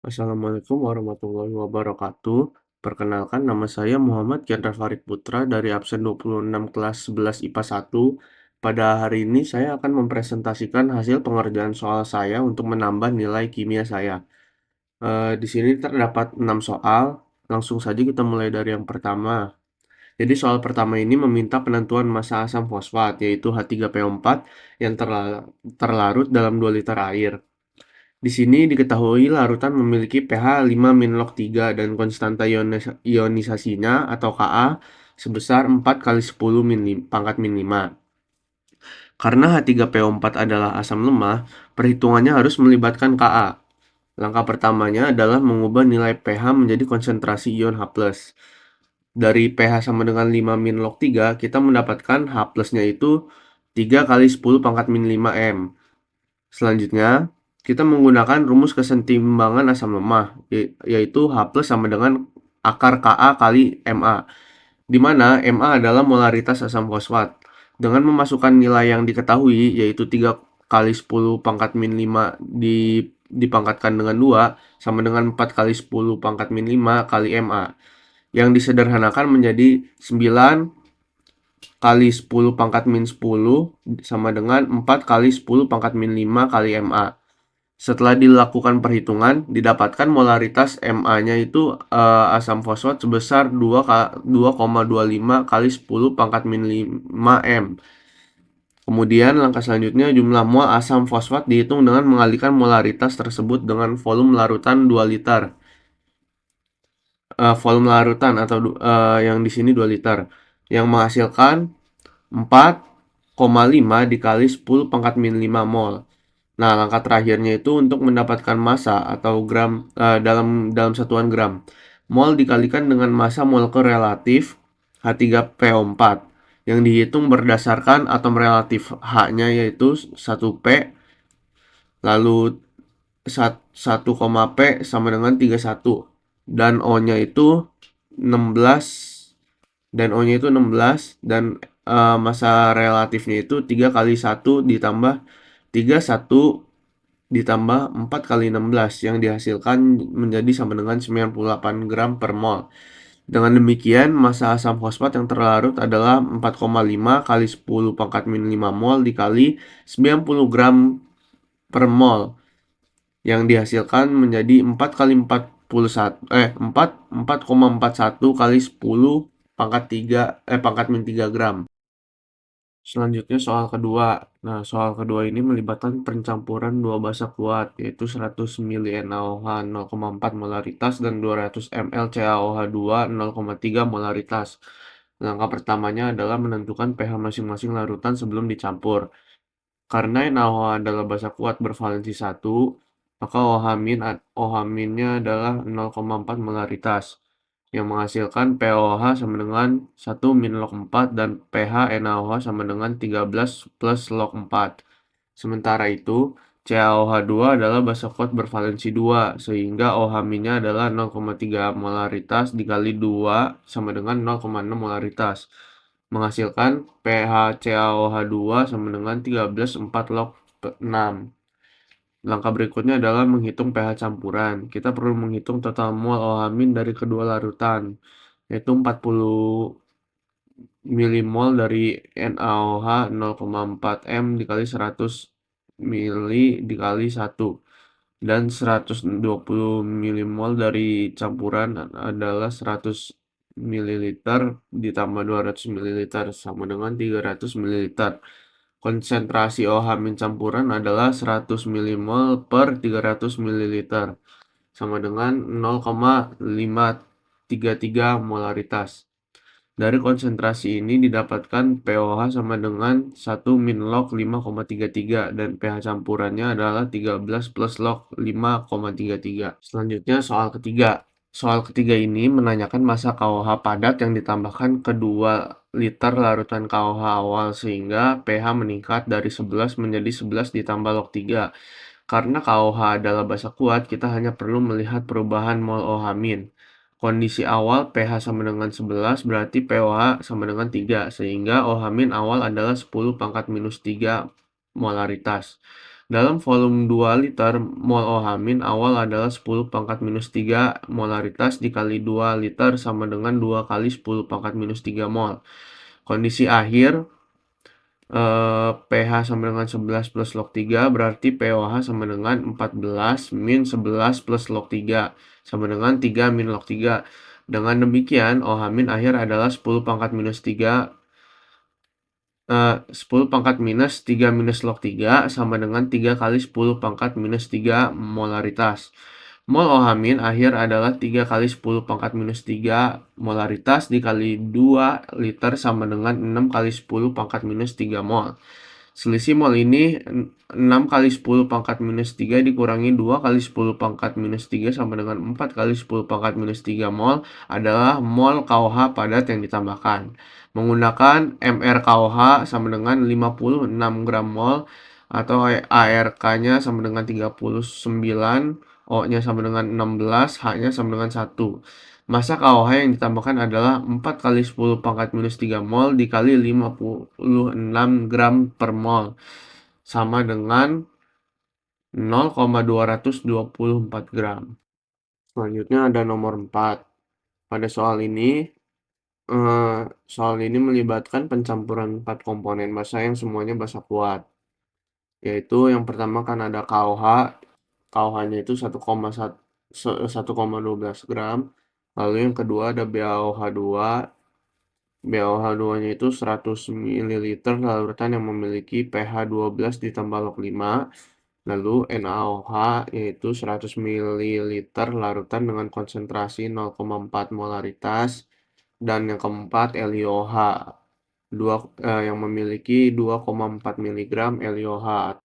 Assalamualaikum warahmatullahi wabarakatuh. Perkenalkan nama saya Muhammad Kiandra Farid Putra dari absen 26 kelas 11 IPA 1. Pada hari ini saya akan mempresentasikan hasil pengerjaan soal saya untuk menambah nilai kimia saya. Di sini terdapat 6 soal. Langsung saja kita mulai dari yang pertama. Jadi soal pertama ini meminta penentuan massa asam fosfat yaitu H3PO4 yang terlarut dalam 2 liter air. Di sini diketahui larutan memiliki pH 5-log 3 dan konstanta ionisasinya atau Ka sebesar 4 kali 10 pangkat min 5. Karena H3PO4 adalah asam lemah, perhitungannya harus melibatkan Ka. Langkah pertamanya adalah mengubah nilai pH menjadi konsentrasi ion H+. Dari pH sama dengan 5-log 3, kita mendapatkan H plusnya itu 3 kali 10 pangkat min 5 M. Selanjutnya, kita menggunakan rumus kesetimbangan asam lemah, yaitu H plus sama dengan akar Ka kali Ma, di mana Ma adalah molaritas asam fosfat. Dengan memasukkan nilai yang diketahui, yaitu 3 kali 10 pangkat min 5 dipangkatkan dengan 2, sama dengan 4 kali 10 pangkat min 5 kali Ma, yang disederhanakan menjadi 9 kali 10 pangkat min 10 sama dengan 4 kali 10 pangkat min 5 kali Ma. Setelah dilakukan perhitungan, didapatkan molaritas Ma-nya itu asam fosfat sebesar 2,25 kali 10 pangkat min 5 M. Kemudian langkah selanjutnya jumlah mol asam fosfat dihitung dengan mengalihkan molaritas tersebut dengan volume larutan 2 liter. Volume larutan atau yang di sini 2 liter yang menghasilkan 4,5 dikali 10 pangkat min 5 mol. Nah, langkah terakhirnya itu untuk mendapatkan massa atau gram dalam satuan gram. Mol dikalikan dengan massa molekul relatif H3PO4 yang dihitung berdasarkan atom relatif H-nya yaitu 1P, lalu 1, P sama dengan 31 dan O-nya itu 16 dan massa relatifnya itu 3 kali 1 ditambah 31 ditambah 4 kali 16 yang dihasilkan menjadi sama dengan 98 gram per mol. Dengan demikian, massa asam fosfat yang terlarut adalah 4,5 kali 10 pangkat min 5 mol dikali 90 gram per mol yang dihasilkan menjadi 4 kali 4,41 kali 10 pangkat min 3 gram. Selanjutnya soal kedua. Nah, soal kedua ini melibatkan pencampuran dua basa kuat, yaitu 100 mili NaOH 0,4 molaritas dan 200 ml CaOH2 0,3 molaritas. Langkah pertamanya adalah menentukan pH masing-masing larutan sebelum dicampur. Karena NaOH adalah basa kuat bervalensi 1, maka OH-nya adalah 0,4 molaritas yang menghasilkan pOH sama dengan 1-log 4 dan pH NaOH sama dengan 13 plus log 4. Sementara itu, CaOH2 adalah basa kuat bervalensi 2, sehingga OH-nya adalah 0,3 molaritas dikali 2 sama dengan 0,6 molaritas, menghasilkan pH CaOH2 sama dengan 13,4 log 6. Langkah berikutnya adalah menghitung pH campuran. Kita perlu menghitung total mol OH- dari kedua larutan, yaitu 40 milimol dari NaOH 0,4 M dikali 100 mili dikali 1 dan 120 milimol dari campuran adalah 100 mililiter ditambah 200 mililiter sama dengan 300 mililiter. Konsentrasi OH- campuran adalah 100 milimol per 300 mililiter sama dengan 0,533 molaritas. Dari konsentrasi ini didapatkan pOH sama dengan 1-log 5,33 dan pH campurannya adalah 13 plus log 5,33. Selanjutnya soal ketiga. Soal ketiga ini menanyakan massa KOH padat yang ditambahkan ke 2 liter larutan KOH awal sehingga pH meningkat dari 11 menjadi 11 ditambah log 3. Karena KOH adalah basa kuat, kita hanya perlu melihat perubahan mol OH-. Kondisi awal pH sama dengan 11 berarti pOH sama dengan 3, sehingga OH- awal adalah 10 pangkat minus 3 molaritas. Dalam volume 2 liter, mol OH- awal adalah 10 pangkat minus 3 molaritas dikali 2 liter sama dengan 2 kali 10 pangkat minus 3 mol. Kondisi akhir pH sama dengan 11 plus log 3 berarti pOH sama dengan 14 min 11 plus log 3 sama dengan 3 min log 3. Dengan demikian OH- akhir adalah 10 pangkat minus 3 10 pangkat minus 3 minus log 3 sama dengan 3 kali 10 pangkat minus 3 molaritas. Mol OH- akhir adalah 3 kali 10 pangkat minus 3 molaritas dikali 2 liter sama dengan 6 kali 10 pangkat minus 3 mol. Selisih mol ini 6 kali 10 pangkat minus 3 dikurangi 2 kali 10 pangkat minus 3 sama dengan 4 kali 10 pangkat minus 3 mol adalah mol KOH padat yang ditambahkan. Menggunakan MR KOH sama dengan 56 gram mol atau ARK-nya sama dengan 39, O-nya sama dengan 16, H-nya sama dengan 1. Massa KOH yang ditambahkan adalah 4 kali 10 pangkat minus 3 mol dikali 56 gram per mol sama dengan 0,224 gram. Selanjutnya ada nomor 4. Pada soal ini melibatkan pencampuran 4 komponen basa yang semuanya basa kuat. Yaitu yang pertama kan ada KOH. KOH-nya itu 1,12 gram. Lalu yang kedua ada BaOH2. BaOH2-nya itu 100 ml larutan yang memiliki pH 12 ditambah log 5. Lalu NaOH yaitu 100 ml larutan dengan konsentrasi 0,4 molaritas. Dan yang keempat LiOH yang memiliki 2,4 mg LiOH.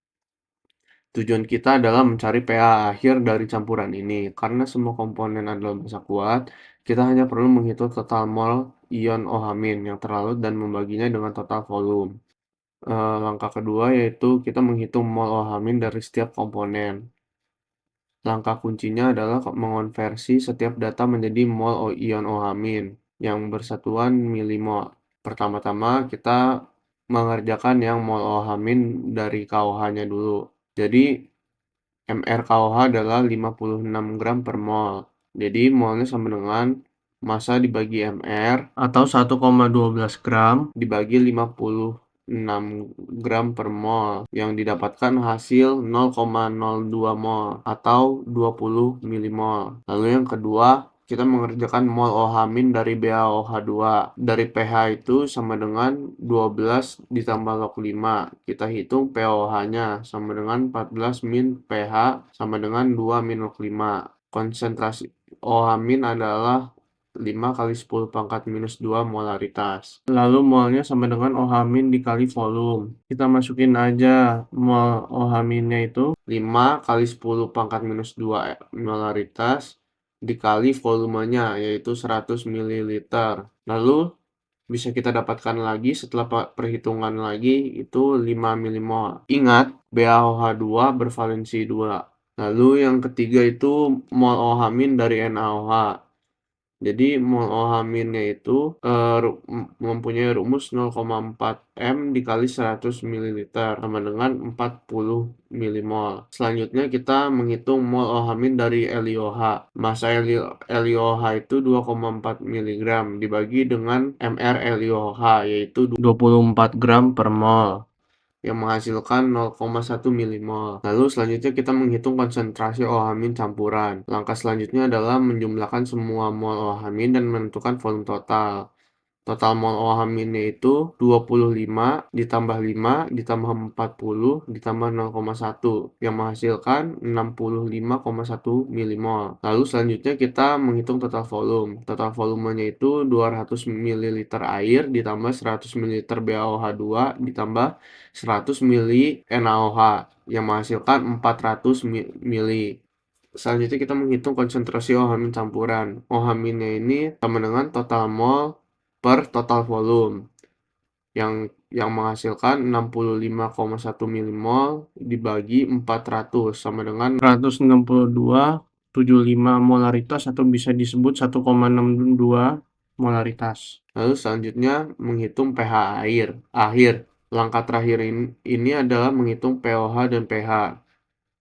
Tujuan kita adalah mencari pH akhir dari campuran ini. Karena semua komponen adalah basa kuat, kita hanya perlu menghitung total mol ion OH- yang terlarut dan membaginya dengan total volume. Langkah kedua yaitu kita menghitung mol OH- dari setiap komponen. Langkah kuncinya adalah mengonversi setiap data menjadi mol ion OH- yang bersatuan milimol. Pertama-tama kita mengerjakan yang mol OH- dari KOH-nya dulu. Jadi MrKOH adalah 56 gram per mol. Jadi molnya sama dengan massa dibagi MR atau 1,12 gram dibagi 56 gram per mol yang didapatkan hasil 0,02 mol atau 20 milimol. Lalu yang kedua kita mengerjakan mol OH- dari BaOH2. Dari pH itu sama dengan 12 ditambah log 5. Kita hitung pOH-nya sama dengan 14 min pH sama dengan 2 min log 5. Konsentrasi OH- adalah 5 kali 10 pangkat minus 2 molaritas. Lalu molnya sama dengan OH- dikali volume. Kita masukin aja mol OH-nya itu 5 kali 10 pangkat minus 2 molaritas dikali volumenya yaitu 100 ml. Lalu bisa kita dapatkan lagi setelah perhitungan lagi itu 5 milimol. Ingat, BaOH2 bervalensi 2. Lalu yang ketiga itu mol OH- dari NaOH. Jadi mol OH-nya itu mempunyai rumus 0,4 M dikali 100 ml sama dengan 40 milimol. Selanjutnya kita menghitung mol OH- dari LiOH. Massa LiOH itu 2,4 mg dibagi dengan MR LiOH yaitu 24 gram per mol yang menghasilkan 0,1 milimol. Lalu selanjutnya kita menghitung konsentrasi OH- campuran. Langkah selanjutnya adalah menjumlahkan semua mol OH- dan menentukan volume total. Total mol OH- itu 25 ditambah 5 ditambah 40 ditambah 0,1 yang menghasilkan 65,1 milimol. Lalu selanjutnya kita menghitung total volume. Total volumenya itu 200 ml air ditambah 100 ml BaOH2 ditambah 100 ml NaOH yang menghasilkan 400 ml. Selanjutnya kita menghitung konsentrasi OH- campuran. OH-nya ini sama dengan total mol per total volume yang menghasilkan 65,1 milimol dibagi 400 sama dengan 162,75 molaritas atau bisa disebut 1,62 molaritas. Lalu selanjutnya menghitung pH akhir. Langkah terakhir ini adalah menghitung pOH dan pH.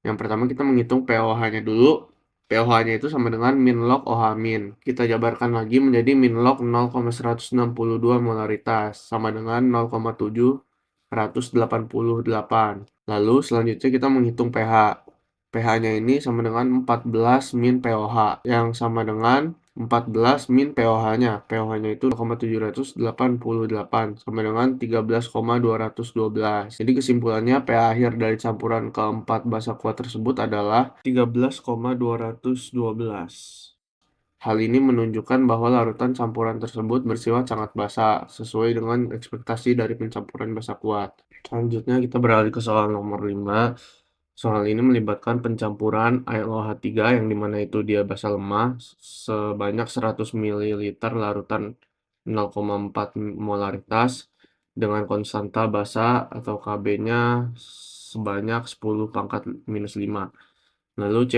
Yang pertama kita menghitung pOH-nya dulu. pOH-nya itu sama dengan min log OH min. Kita jabarkan lagi menjadi min log 0,162 molaritas sama dengan 0,788. Lalu selanjutnya kita menghitung pH. pH-nya ini sama dengan 14 min pOH yang sama dengan 14 min pOH-nya. pOH-nya itu 0,788 sama dengan 13,212. Jadi kesimpulannya pH akhir dari campuran keempat basa kuat tersebut adalah 13,212. Hal ini menunjukkan bahwa larutan campuran tersebut bersifat sangat basa, sesuai dengan ekspektasi dari pencampuran basa kuat. Selanjutnya kita beralih ke soal nomor 5. Soal ini melibatkan pencampuran AlOH3 yang dimana itu dia basa lemah sebanyak 100 ml larutan 0,4 molaritas dengan konstanta basa atau Kb-nya sebanyak 10 pangkat minus 5. Lalu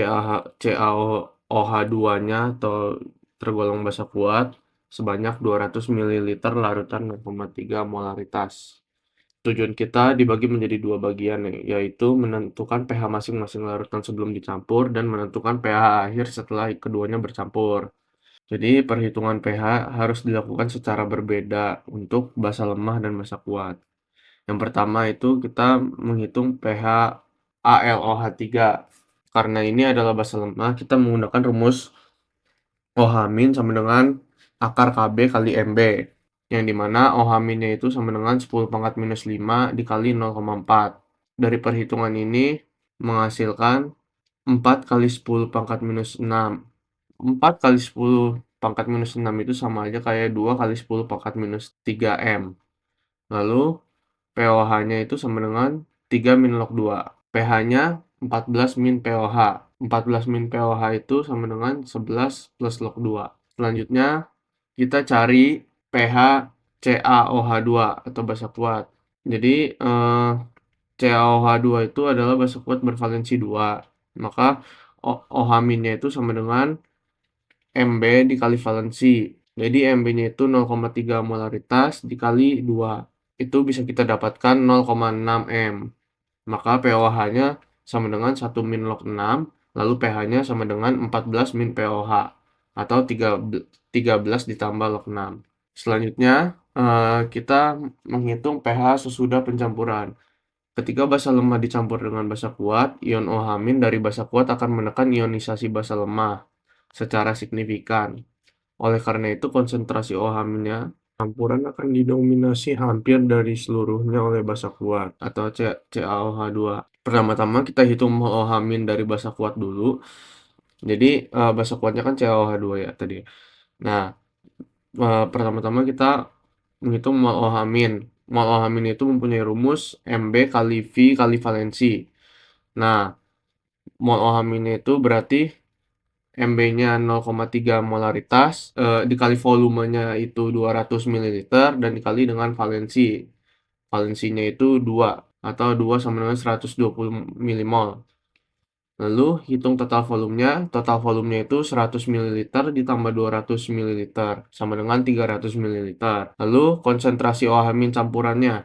CaOH2-nya atau tergolong basa kuat sebanyak 200 ml larutan 0,3 molaritas. Tujuan kita dibagi menjadi dua bagian, yaitu menentukan pH masing-masing larutan sebelum dicampur dan menentukan pH akhir setelah keduanya bercampur. Jadi perhitungan pH harus dilakukan secara berbeda untuk basa lemah dan basa kuat. Yang pertama itu kita menghitung pH AlOH3. Karena ini adalah basa lemah, kita menggunakan rumus OH- sama dengan akar Kb kali Mb. Yang dimana OH-nya itu sama dengan 10 pangkat minus 5 dikali 0,4. Dari perhitungan ini menghasilkan 4 kali 10 pangkat minus 6. 4 kali 10 pangkat minus 6 itu sama aja kayak 2 kali 10 pangkat minus 3M. Lalu pOH-nya itu sama dengan 3 min log 2. pH-nya 14 min pOH. 14 min pOH itu sama dengan 11 plus log 2. Selanjutnya kita cari pH CaOH2 atau basa kuat. Jadi CaOH2 itu adalah basa kuat bervalensi 2. Maka OH-nya itu sama dengan Mb dikali valensi. Jadi Mb-nya itu 0,3 molaritas dikali 2. Itu bisa kita dapatkan 0,6 M. Maka pOH-nya sama dengan 1 min log 6, lalu pH-nya sama dengan 14 min pOH atau 13 ditambah log 6. Selanjutnya kita menghitung pH sesudah pencampuran. Ketika basa lemah dicampur dengan basa kuat, ion OH- dari basa kuat akan menekan ionisasi basa lemah secara signifikan. Oleh karena itu konsentrasi OH-nya campuran akan didominasi hampir dari seluruhnya oleh basa kuat atau CaOH2. Pertama-tama kita hitung mol OH- dari basa kuat dulu. Jadi basa kuatnya kan CaOH2 ya tadi. Nah, pertama-tama kita menghitung mol OH-. Mol OH- itu mempunyai rumus Mb kali V kali valensi. Nah, mol OH- itu berarti Mb-nya 0,3 molaritas dikali volumenya itu 200 ml dan dikali dengan valensi. Valensinya itu 2 atau 2 sama dengan 120 milimol. Lalu hitung total volumenya. Total volumenya itu 100 ml ditambah 200 ml sama dengan 300 ml. Lalu konsentrasi OH- campurannya.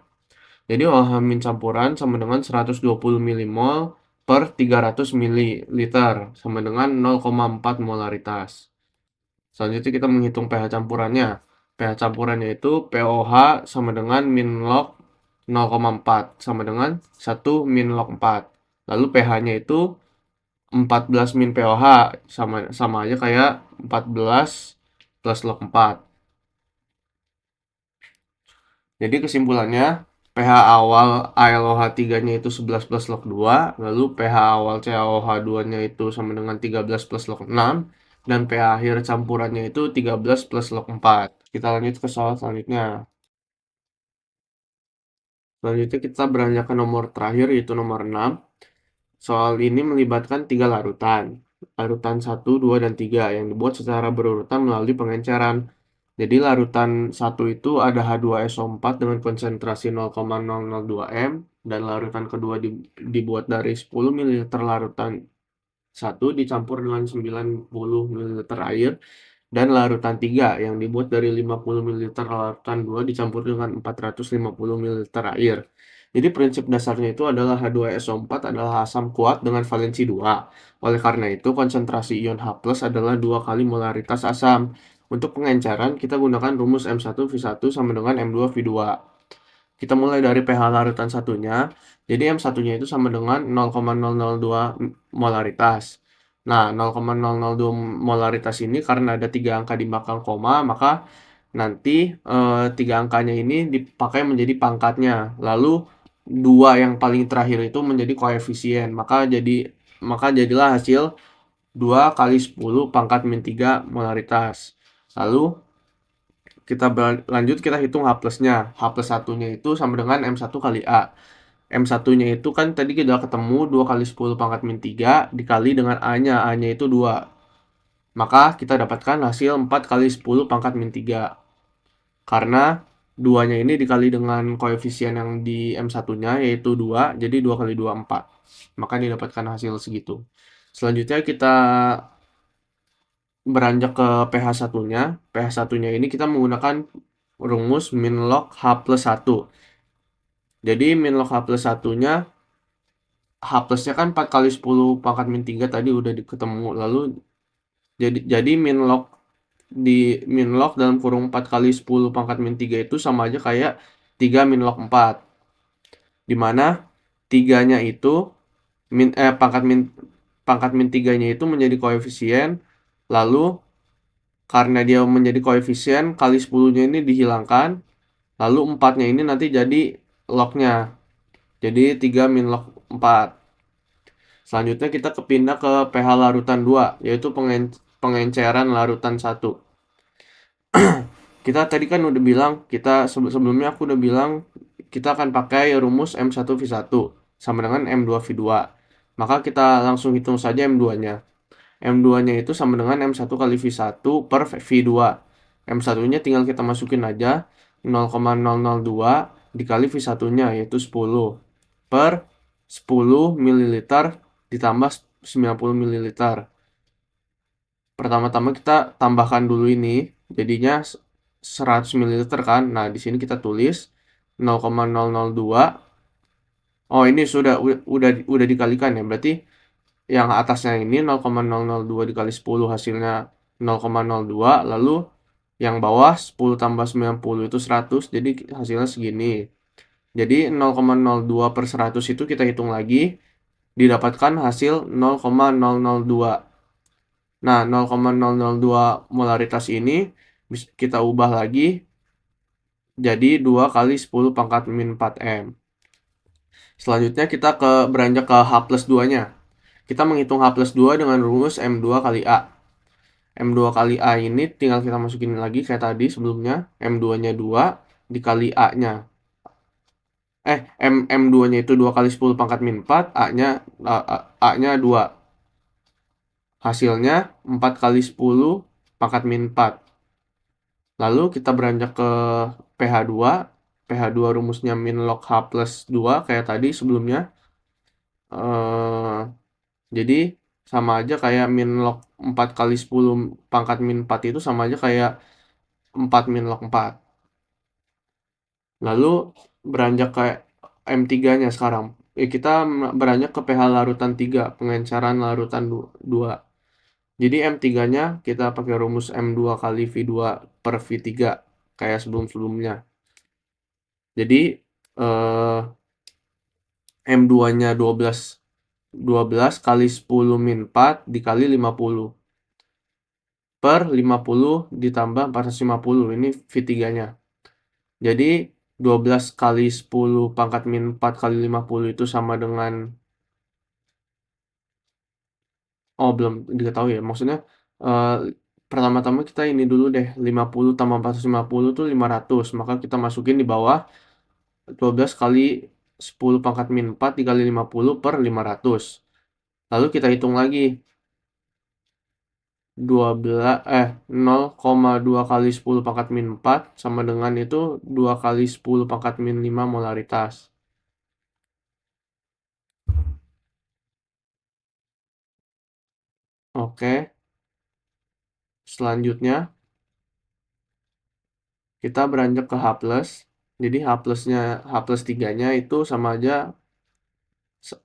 Jadi OH- campuran sama dengan 120 milimol per 300 ml sama dengan 0,4 molaritas. Selanjutnya kita menghitung pH campurannya. pH campurannya itu pOH sama dengan min log 0,4 sama dengan 1 min log 4. Lalu pH-nya itu 14 min pOH sama sama aja kayak 14 plus log 4. Jadi kesimpulannya pH awal AlOH3-nya itu 11 plus log 2, lalu pH awal CaOH2-nya itu sama dengan 13 plus log 6, dan pH akhir campurannya itu 13 plus log 4. Kita lanjut ke soal selanjutnya. Selanjutnya kita beranjak ke nomor terakhir yaitu nomor 6. Soal ini melibatkan 3 larutan. Larutan 1, 2, dan 3 yang dibuat secara berurutan melalui pengenceran. Jadi larutan 1 itu ada H2SO4 dengan konsentrasi 0,002 M dan larutan kedua dibuat dari 10 ml larutan 1 dicampur dengan 90 ml air dan larutan 3 yang dibuat dari 50 ml larutan 2 dicampur dengan 450 ml air. Jadi prinsip dasarnya itu adalah H2SO4 adalah asam kuat dengan valensi 2. Oleh karena itu konsentrasi ion H+ adalah 2 kali molaritas asam. Untuk pengenceran kita gunakan rumus M1V1 sama dengan M2V2. Kita mulai dari pH larutan satunya. Jadi M1-nya itu sama dengan 0,002 molaritas. Nah, 0,002 molaritas ini karena ada 3 angka di belakang koma, maka nanti 3 angkanya ini dipakai menjadi pangkatnya. Lalu 2 yang paling terakhir itu menjadi koefisien. Maka jadilah hasil 2 kali 10 pangkat min 3 molaritas. Lalu kita lanjut kita hitung H plusnya. H plus satunya itu sama dengan M1 kali A. M1-nya itu kan tadi kita ketemu 2 kali 10 pangkat min 3 dikali dengan A-nya. A-nya itu 2. Maka kita dapatkan hasil 4 kali 10 pangkat min 3. Karena 2-nya ini dikali dengan koefisien yang di M1-nya yaitu 2. Jadi 2 kali 2, 4. Maka didapatkan hasil segitu. Selanjutnya kita beranjak ke pH satunya. pH satunya ini kita menggunakan rumus min log H plus 1. Jadi min log H plus satunya H plusnya kan 4 kali 10 pangkat min 3 tadi udah ketemu. Lalu jadi min log dalam kurung 4 kali 10 pangkat min 3 itu sama aja kayak 3 min log 4. Dimana 3-nya itu pangkat min 3-nya itu menjadi koefisien. Lalu karena dia menjadi koefisien kali 10-nya ini dihilangkan. Lalu 4-nya ini nanti jadi lognya. Jadi 3 min log 4. Selanjutnya kita kepindah ke pH larutan 2, yaitu pengenceran larutan 1. Kita tadi kan udah bilang, sebelumnya aku udah bilang kita akan pakai rumus M1V1 sama dengan M2V2. Maka kita langsung hitung saja M2-nya. M2-nya itu sama dengan M1 kali V1 per V2. M1-nya tinggal kita masukin aja 0,002 dikali V1-nya yaitu 10 per 10 ml ditambah 90 ml. Pertama-tama kita tambahkan dulu ini, jadinya 100 ml kan. Nah, di sini kita tulis 0,002. Oh, ini udah dikalikan ya. Berarti yang atasnya ini 0,002 dikali 10 hasilnya 0,02, lalu yang bawah 10 tambah 90 itu 100, jadi hasilnya segini. Jadi 0,02 per 100 itu kita hitung lagi, didapatkan hasil 0,002. Nah, 0,002 molaritas ini kita ubah lagi jadi 2 kali 10 pangkat min 4M. Selanjutnya kita beranjak ke H plus 2-nya. Kita menghitung H plus 2 dengan rumus M2 kali A. M2 kali A ini tinggal kita masukin lagi kayak tadi sebelumnya. M2-nya 2 dikali A-nya. M2-nya itu 2 kali 10 pangkat min 4, A-nya 2. Hasilnya 4 kali 10 pangkat min 4. Lalu kita beranjak ke pH2. pH2 rumusnya min log H plus 2 kayak tadi sebelumnya. Jadi sama aja kayak min log 4 kali 10 pangkat min 4 itu sama aja kayak 4 min log 4. Lalu beranjak ke M3-nya sekarang. Kita beranjak ke pH larutan 3, pengenceran larutan 2. Jadi M3-nya kita pakai rumus M2 kali V2 per V3 kayak sebelum-sebelumnya. Jadi M2-nya 12 kali 10 min 4 dikali 50 per 50 ditambah 450, ini V3-nya. Jadi 12 kali 10 pangkat min 4 kali 50 itu sama dengan, oh belum diketahui ya, maksudnya pertama-tama kita ini dulu deh, 50 tambah 450 itu 500, maka kita masukin di bawah 12 kali 10 pangkat min 4 dikali 50 per 500. Lalu kita hitung lagi 0,2 kali 10 pangkat min 4 sama dengan itu 2 kali 10 pangkat min 5 molaritas. Oke. Selanjutnya, kita beranjak ke H+. Jadi H plus 3-nya itu sama aja,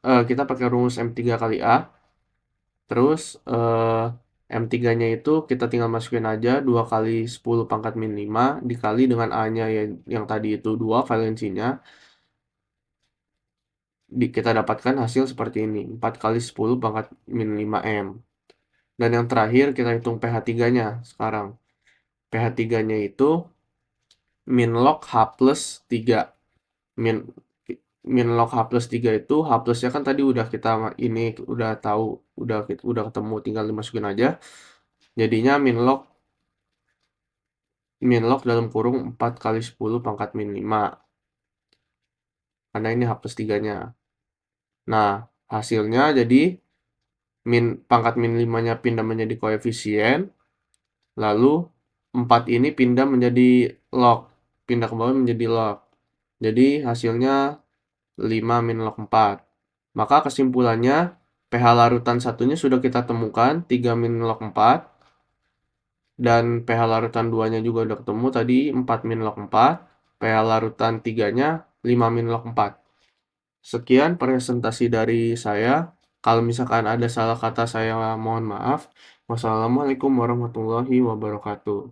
kita pakai rumus M3 kali A. Terus, M3-nya itu kita tinggal masukin aja 2 kali 10 pangkat min 5 dikali dengan A-nya yang tadi itu 2 valensinya. Kita dapatkan hasil seperti ini, 4 kali 10 pangkat min 5M. Dan yang terakhir kita hitung pH3-nya sekarang. pH3-nya itu min log H plus 3. Min, min log H plus 3 itu, H plusnya kan tadi udah kita ini udah tahu, udah ketemu, tinggal dimasukin aja. Jadinya min log dalam kurung 4 kali 10 pangkat min 5. Karena ini H plus 3-nya. Nah, hasilnya jadi pangkat min 5-nya pindah menjadi koefisien, lalu 4 ini pindah menjadi log, pindah ke bawah menjadi log. Jadi hasilnya 5 min log 4. Maka kesimpulannya pH larutan satunya sudah kita temukan 3 min log 4, dan pH larutan 2-nya juga udah ketemu tadi 4 min log 4, pH larutan 3-nya 5 min log 4. Sekian presentasi dari saya. Kalau misalkan ada salah kata saya mohon maaf. Wassalamualaikum warahmatullahi wabarakatuh.